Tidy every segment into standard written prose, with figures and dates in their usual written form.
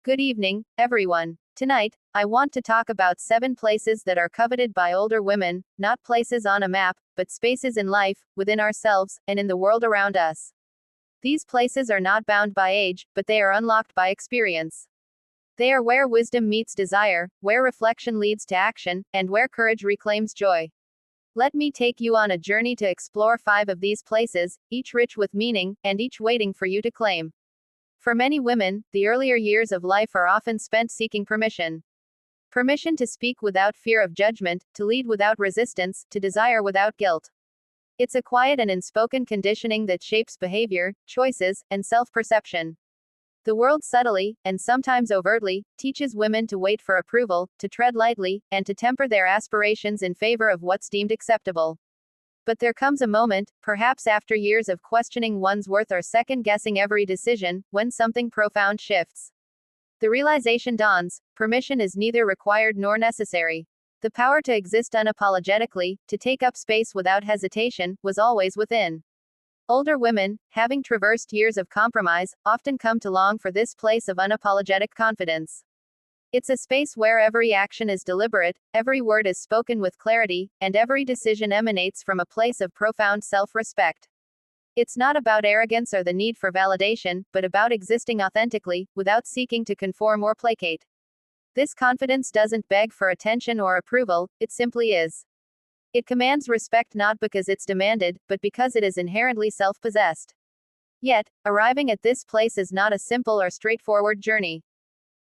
Good evening, everyone. Tonight, I want to talk about 7 places that are coveted by older women, not places on a map, but spaces in life, within ourselves, and in the world around us. These places are not bound by age, but they are unlocked by experience. They are where wisdom meets desire, where reflection leads to action, and where courage reclaims joy. Let me take you on a journey to explore 5 of these places, each rich with meaning, and each waiting for you to claim. For many women, the earlier years of life are often spent seeking permission. Permission to speak without fear of judgment, to lead without resistance, to desire without guilt. It's a quiet and unspoken conditioning that shapes behavior, choices, and self-perception. The world subtly, and sometimes overtly, teaches women to wait for approval, to tread lightly, and to temper their aspirations in favor of what's deemed acceptable. But there comes a moment, perhaps after years of questioning one's worth or second-guessing every decision, when something profound shifts. The realization dawns: permission is neither required nor necessary. The power to exist unapologetically, to take up space without hesitation, was always within. Older women, having traversed years of compromise, often come to long for this place of unapologetic confidence. It's a space where every action is deliberate, every word is spoken with clarity, and every decision emanates from a place of profound self-respect. It's not about arrogance or the need for validation, but about existing authentically, without seeking to conform or placate. This confidence doesn't beg for attention or approval, it simply is. It commands respect not because it's demanded, but because it is inherently self-possessed. Yet, arriving at this place is not a simple or straightforward journey.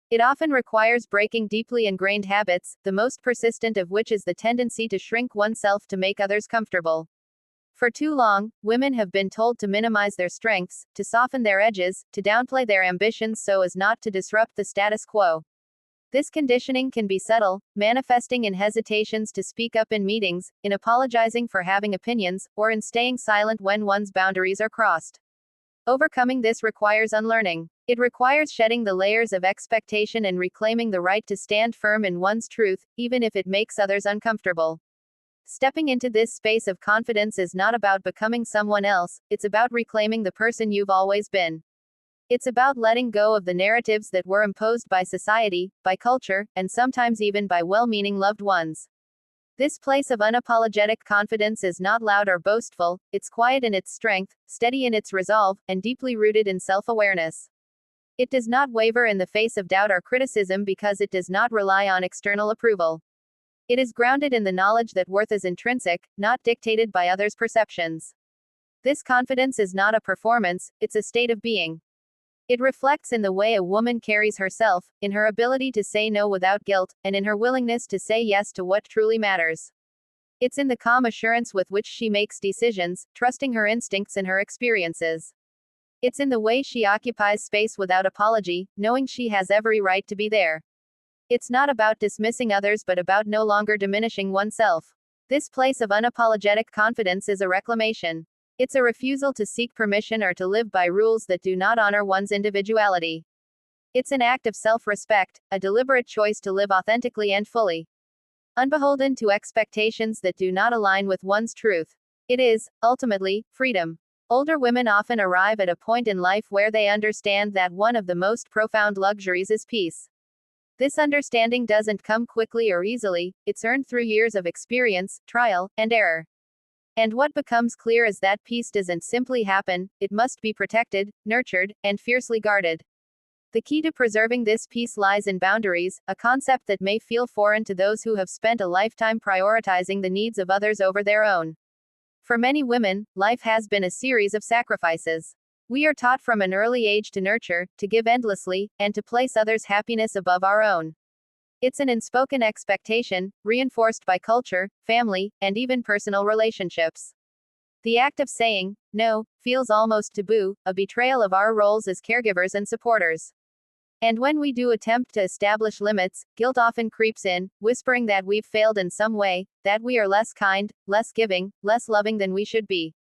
It often requires breaking deeply ingrained habits, the most persistent of which is the tendency to shrink oneself to make others comfortable. For too long, women have been told to minimize their strengths, to soften their edges, to downplay their ambitions so as not to disrupt the status quo. This conditioning can be subtle, manifesting in hesitations to speak up in meetings, in apologizing for having opinions, or in staying silent when one's boundaries are crossed. Overcoming this requires unlearning. It requires shedding the layers of expectation and reclaiming the right to stand firm in one's truth, even if it makes others uncomfortable. Stepping into this space of confidence is not about becoming someone else, it's about reclaiming the person you've always been. It's about letting go of the narratives that were imposed by society, by culture, and sometimes even by well-meaning loved ones. This place of unapologetic confidence is not loud or boastful, it's quiet in its strength, steady in its resolve, and deeply rooted in self-awareness. It does not waver in the face of doubt or criticism because it does not rely on external approval. It is grounded in the knowledge that worth is intrinsic, not dictated by others' perceptions. This confidence is not a performance, it's a state of being. It reflects in the way a woman carries herself, in her ability to say no without guilt, and in her willingness to say yes to what truly matters. It's in the calm assurance with which she makes decisions, trusting her instincts and her experiences. It's in the way she occupies space without apology, knowing she has every right to be there. It's not about dismissing others but about no longer diminishing oneself. This place of unapologetic confidence is a reclamation. It's a refusal to seek permission or to live by rules that do not honor one's individuality. It's an act of self-respect, a deliberate choice to live authentically and fully, unbeholden to expectations that do not align with one's truth. It is, ultimately, freedom. Older women often arrive at a point in life where they understand that one of the most profound luxuries is peace. This understanding doesn't come quickly or easily, it's earned through years of experience, trial, and error. And what becomes clear is that peace doesn't simply happen, it must be protected, nurtured, and fiercely guarded. The key to preserving this peace lies in boundaries, a concept that may feel foreign to those who have spent a lifetime prioritizing the needs of others over their own. For many women, life has been a series of sacrifices. We are taught from an early age to nurture, to give endlessly, and to place others' happiness above our own. It's an unspoken expectation, reinforced by culture, family, and even personal relationships. The act of saying no feels almost taboo, a betrayal of our roles as caregivers and supporters. And when we do attempt to establish limits, guilt often creeps in, whispering that we've failed in some way, that we are less kind, less giving, less loving than we should be.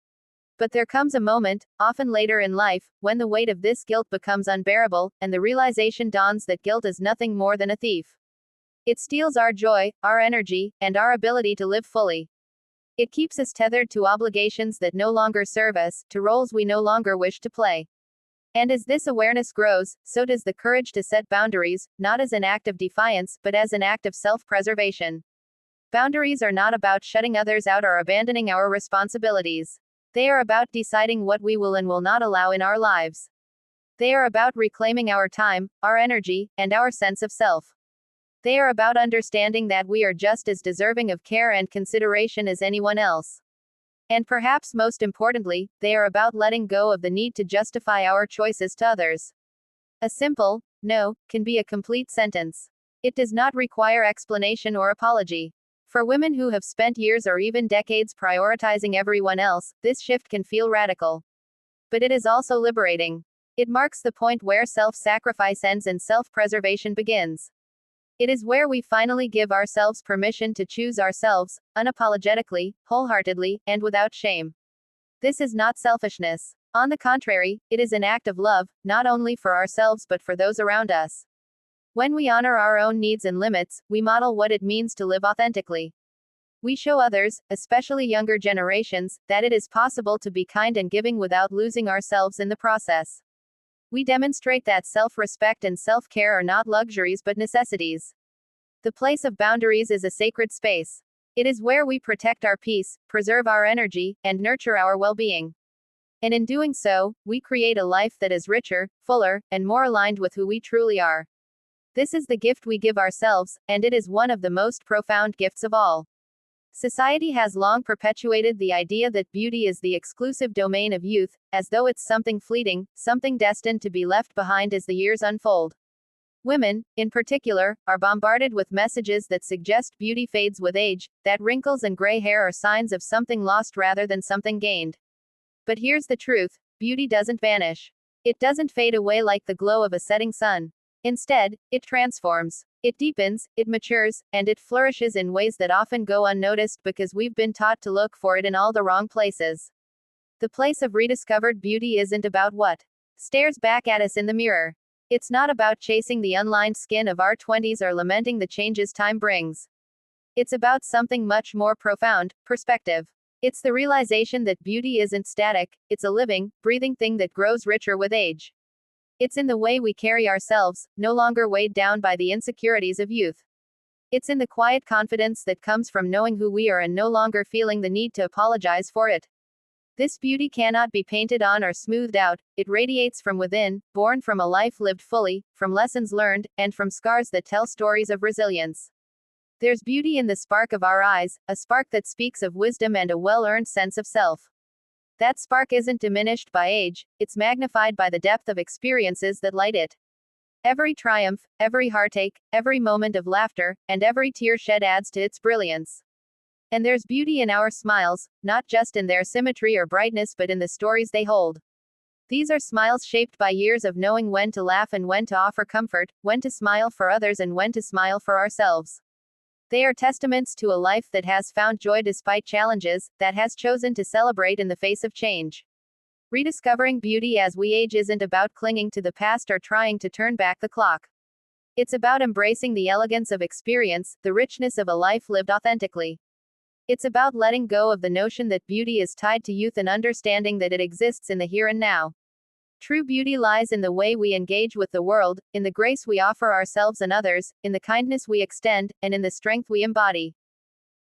But there comes a moment, often later in life, when the weight of this guilt becomes unbearable, and the realization dawns that guilt is nothing more than a thief. It steals our joy, our energy, and our ability to live fully. It keeps us tethered to obligations that no longer serve us, to roles we no longer wish to play. And as this awareness grows, so does the courage to set boundaries, not as an act of defiance, but as an act of self-preservation. Boundaries are not about shutting others out or abandoning our responsibilities. They are about deciding what we will and will not allow in our lives. They are about reclaiming our time, our energy, and our sense of self. They are about understanding that we are just as deserving of care and consideration as anyone else. And perhaps most importantly, they are about letting go of the need to justify our choices to others. A simple no can be a complete sentence. It does not require explanation or apology. For women who have spent years or even decades prioritizing everyone else, this shift can feel radical. But it is also liberating. It marks the point where self-sacrifice ends and self-preservation begins. It is where we finally give ourselves permission to choose ourselves, unapologetically, wholeheartedly, and without shame. This is not selfishness. On the contrary, it is an act of love, not only for ourselves but for those around us. When we honor our own needs and limits, we model what it means to live authentically. We show others, especially younger generations, that it is possible to be kind and giving without losing ourselves in the process. We demonstrate that self-respect and self-care are not luxuries but necessities. The place of boundaries is a sacred space. It is where we protect our peace, preserve our energy, and nurture our well-being. And in doing so, we create a life that is richer, fuller, and more aligned with who we truly are. This is the gift we give ourselves, and it is one of the most profound gifts of all. Society has long perpetuated the idea that beauty is the exclusive domain of youth, as though it's something fleeting, something destined to be left behind as the years unfold. Women, in particular, are bombarded with messages that suggest beauty fades with age, that wrinkles and gray hair are signs of something lost rather than something gained. But here's the truth: beauty doesn't vanish. It doesn't fade away like the glow of a setting sun. Instead, it transforms. It deepens, it matures, and it flourishes in ways that often go unnoticed because we've been taught to look for it in all the wrong places. The place of rediscovered beauty isn't about what stares back at us in the mirror. It's not about chasing the unlined skin of our 20s or lamenting the changes time brings. It's about something much more profound: perspective. It's the realization that beauty isn't static, it's a living, breathing thing that grows richer with age. It's in the way we carry ourselves, no longer weighed down by the insecurities of youth. It's in the quiet confidence that comes from knowing who we are and no longer feeling the need to apologize for it. This beauty cannot be painted on or smoothed out, it radiates from within, born from a life lived fully, from lessons learned, and from scars that tell stories of resilience. There's beauty in the spark of our eyes, a spark that speaks of wisdom and a well-earned sense of self. That spark isn't diminished by age, it's magnified by the depth of experiences that light it. Every triumph, every heartache, every moment of laughter, and every tear shed adds to its brilliance. And there's beauty in our smiles, not just in their symmetry or brightness but in the stories they hold. These are smiles shaped by years of knowing when to laugh and when to offer comfort, when to smile for others and when to smile for ourselves. They are testaments to a life that has found joy despite challenges, that has chosen to celebrate in the face of change. Rediscovering beauty as we age isn't about clinging to the past or trying to turn back the clock. It's about embracing the elegance of experience, the richness of a life lived authentically. It's about letting go of the notion that beauty is tied to youth and understanding that it exists in the here and now. True beauty lies in the way we engage with the world, in the grace we offer ourselves and others, in the kindness we extend, and in the strength we embody.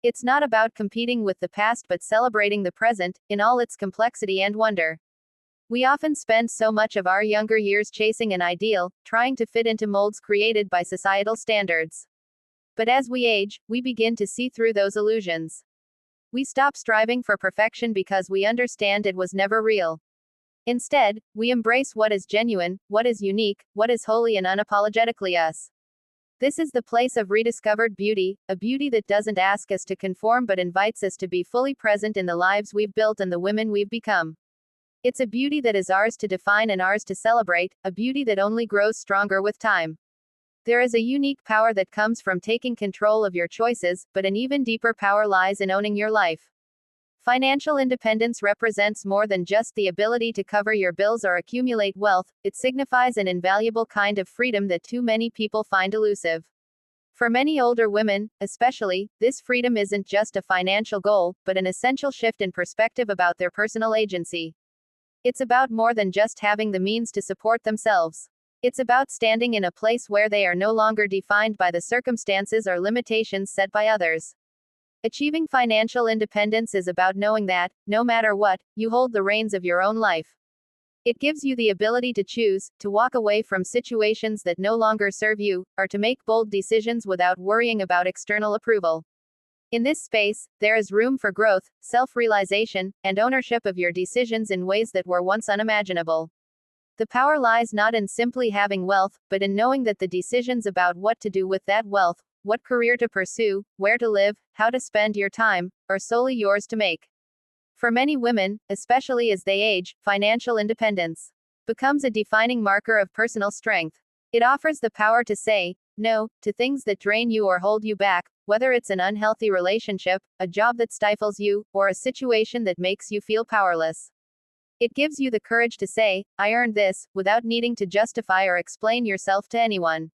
It's not about competing with the past but celebrating the present, in all its complexity and wonder. We often spend so much of our younger years chasing an ideal, trying to fit into molds created by societal standards. But as we age, we begin to see through those illusions. We stop striving for perfection because we understand it was never real. Instead, we embrace what is genuine, what is unique, what is wholly and unapologetically us. This is the place of rediscovered beauty, a beauty that doesn't ask us to conform but invites us to be fully present in the lives we've built and the women we've become. It's a beauty that is ours to define and ours to celebrate, a beauty that only grows stronger with time. There is a unique power that comes from taking control of your choices, but an even deeper power lies in owning your life. Financial independence represents more than just the ability to cover your bills or accumulate wealth, it signifies an invaluable kind of freedom that too many people find elusive. For many older women, especially, this freedom isn't just a financial goal, but an essential shift in perspective about their personal agency. It's about more than just having the means to support themselves. It's about standing in a place where they are no longer defined by the circumstances or limitations set by others. Achieving financial independence is about knowing that, no matter what, you hold the reins of your own life. It gives you the ability to choose, to walk away from situations that no longer serve you, or to make bold decisions without worrying about external approval. In this space, there is room for growth, self-realization, and ownership of your decisions in ways that were once unimaginable. The power lies not in simply having wealth, but in knowing that the decisions about what to do with that wealth, what career to pursue, where to live, how to spend your time, are solely yours to make. For many women, especially as they age, financial independence becomes a defining marker of personal strength. It offers the power to say no to things that drain you or hold you back, whether it's an unhealthy relationship, a job that stifles you, or a situation that makes you feel powerless. It gives you the courage to say, I earned this, without needing to justify or explain yourself to anyone.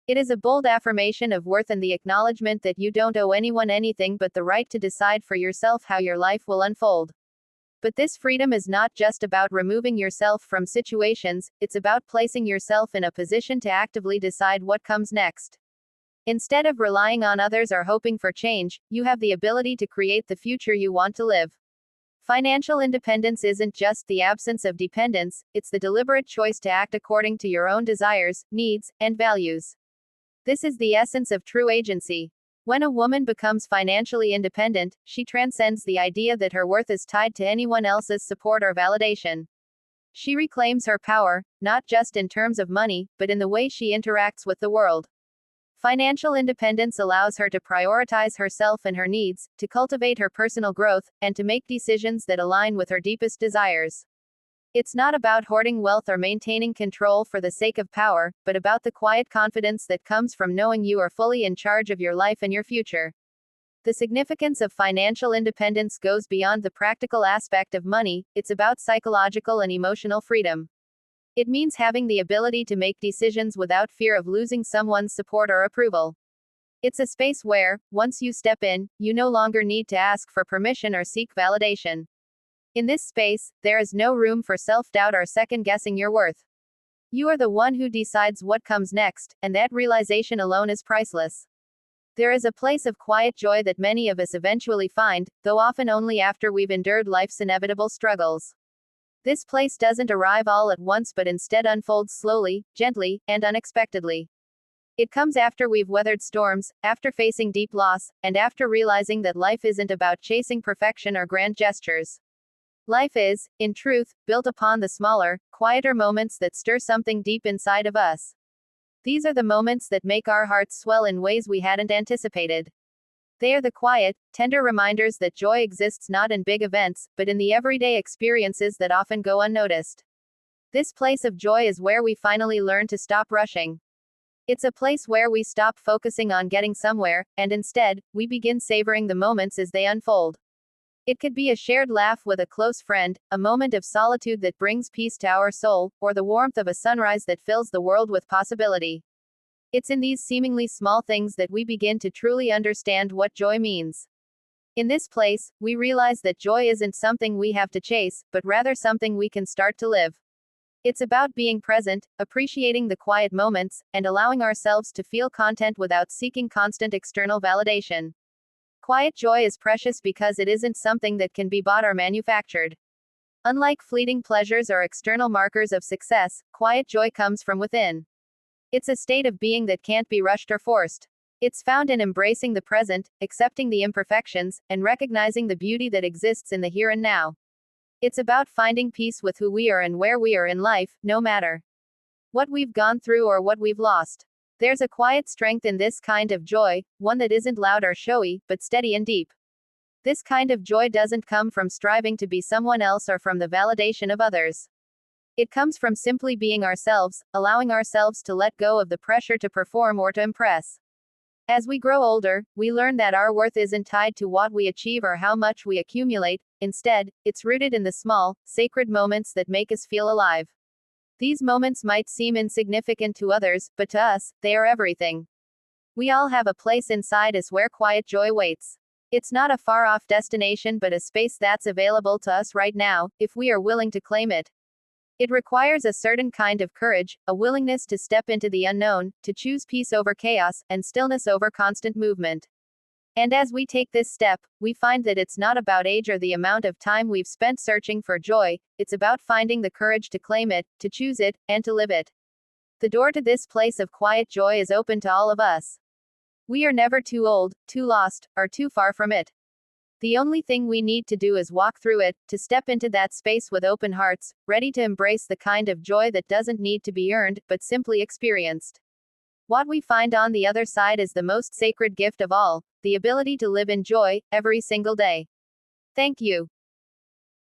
It is a bold affirmation of worth and the acknowledgement that you don't owe anyone anything but the right to decide for yourself how your life will unfold. But this freedom is not just about removing yourself from situations, it's about placing yourself in a position to actively decide what comes next. Instead of relying on others or hoping for change, you have the ability to create the future you want to live. Financial independence isn't just the absence of dependence, it's the deliberate choice to act according to your own desires, needs, and values. This is the essence of true agency. When a woman becomes financially independent, she transcends the idea that her worth is tied to anyone else's support or validation. She reclaims her power, not just in terms of money, but in the way she interacts with the world. Financial independence allows her to prioritize herself and her needs, to cultivate her personal growth, and to make decisions that align with her deepest desires. It's not about hoarding wealth or maintaining control for the sake of power, but about the quiet confidence that comes from knowing you are fully in charge of your life and your future. The significance of financial independence goes beyond the practical aspect of money, it's about psychological and emotional freedom. It means having the ability to make decisions without fear of losing someone's support or approval. It's a space where, once you step in, you no longer need to ask for permission or seek validation. In this space, there is no room for self-doubt or second-guessing your worth. You are the one who decides what comes next, and that realization alone is priceless. There is a place of quiet joy that many of us eventually find, though often only after we've endured life's inevitable struggles. This place doesn't arrive all at once but instead unfolds slowly, gently, and unexpectedly. It comes after we've weathered storms, after facing deep loss, and after realizing that life isn't about chasing perfection or grand gestures. Life is, in truth, built upon the smaller, quieter moments that stir something deep inside of us. These are the moments that make our hearts swell in ways we hadn't anticipated. They are the quiet, tender reminders that joy exists not in big events, but in the everyday experiences that often go unnoticed. This place of joy is where we finally learn to stop rushing. It's a place where we stop focusing on getting somewhere, and instead, we begin savoring the moments as they unfold. It could be a shared laugh with a close friend, a moment of solitude that brings peace to our soul, or the warmth of a sunrise that fills the world with possibility. It's in these seemingly small things that we begin to truly understand what joy means. In this place, we realize that joy isn't something we have to chase, but rather something we can start to live. It's about being present, appreciating the quiet moments, and allowing ourselves to feel content without seeking constant external validation. Quiet joy is precious because it isn't something that can be bought or manufactured. Unlike fleeting pleasures or external markers of success, quiet joy comes from within. It's a state of being that can't be rushed or forced. It's found in embracing the present, accepting the imperfections, and recognizing the beauty that exists in the here and now. It's about finding peace with who we are and where we are in life, no matter what we've gone through or what we've lost. There's a quiet strength in this kind of joy, one that isn't loud or showy, but steady and deep. This kind of joy doesn't come from striving to be someone else or from the validation of others. It comes from simply being ourselves, allowing ourselves to let go of the pressure to perform or to impress. As we grow older, we learn that our worth isn't tied to what we achieve or how much we accumulate. Instead, it's rooted in the small, sacred moments that make us feel alive. These moments might seem insignificant to others, but to us, they are everything. We all have a place inside us where quiet joy waits. It's not a far off destination but a space that's available to us right now, if we are willing to claim it. It requires a certain kind of courage, a willingness to step into the unknown, to choose peace over chaos, and stillness over constant movement. And as we take this step, we find that it's not about age or the amount of time we've spent searching for joy, it's about finding the courage to claim it, to choose it, and to live it. The door to this place of quiet joy is open to all of us. We are never too old, too lost, or too far from it. The only thing we need to do is walk through it, to step into that space with open hearts, ready to embrace the kind of joy that doesn't need to be earned, but simply experienced. What we find on the other side is the most sacred gift of all, the ability to live in joy, every single day. Thank you.